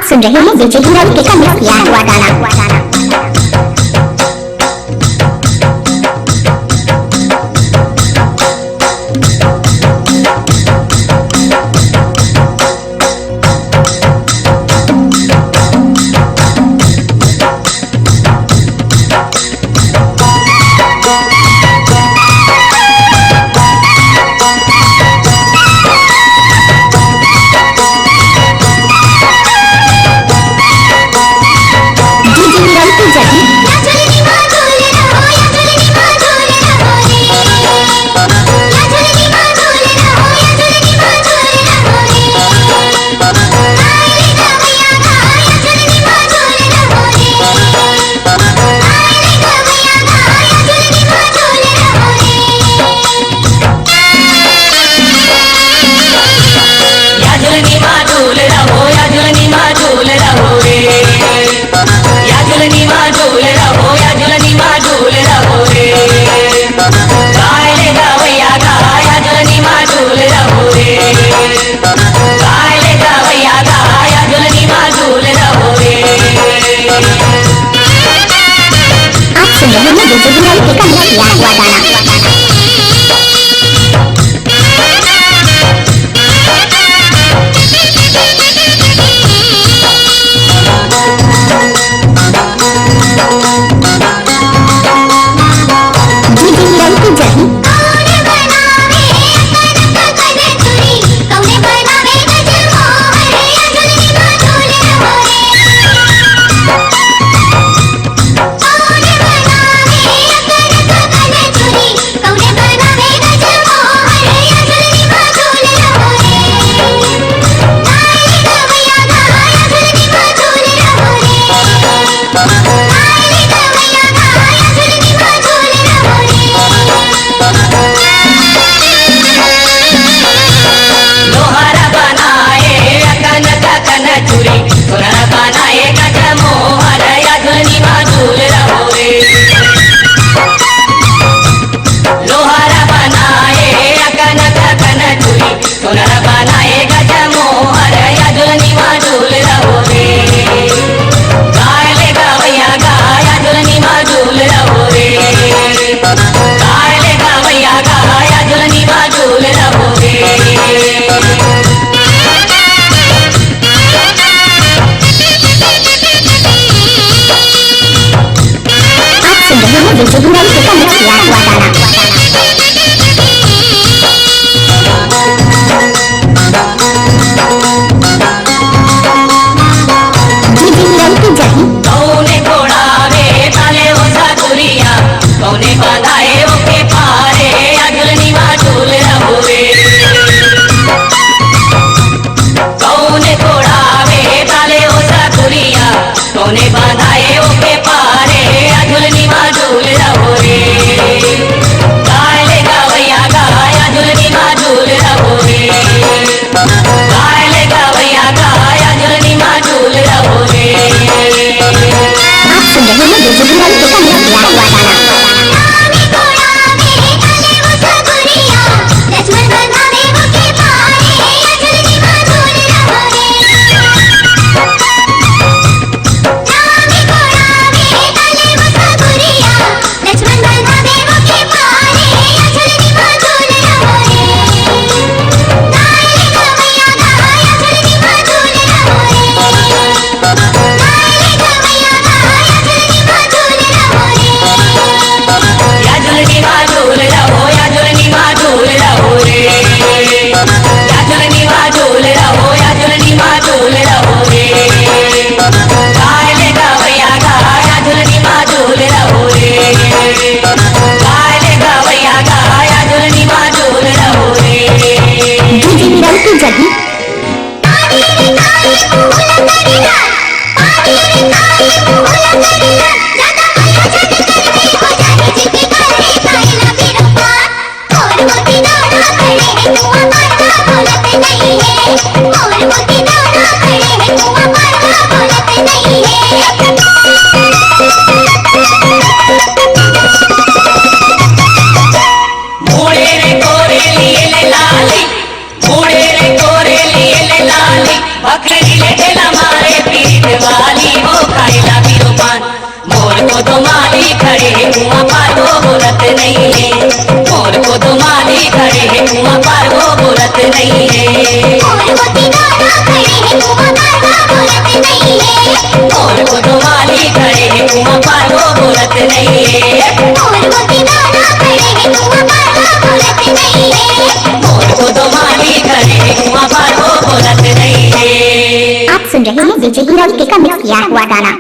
सुन रहे हैं डीजे धीरज के का मिक्स किया हुआ गाना। बांधाए ओके पारे अझुलनी मा झूल रहो रे। खड़े हैं कुआं पार वो बोलत नहीं है। और वो दीवाना खड़े हैं कुआं पार वो बोलत नहीं है। और वो दो माली खड़े हैं कुआं पार वो बोलत नहीं है। और वो दीवाना खड़े हैं कुआं पार वो बोलत नहीं है। और वो दो माली खड़े हैं कुआं पार वो बोलत नहीं है। आप सुन रहे हैं डीजे हीरो के का मिक्स किया हुआ गाना।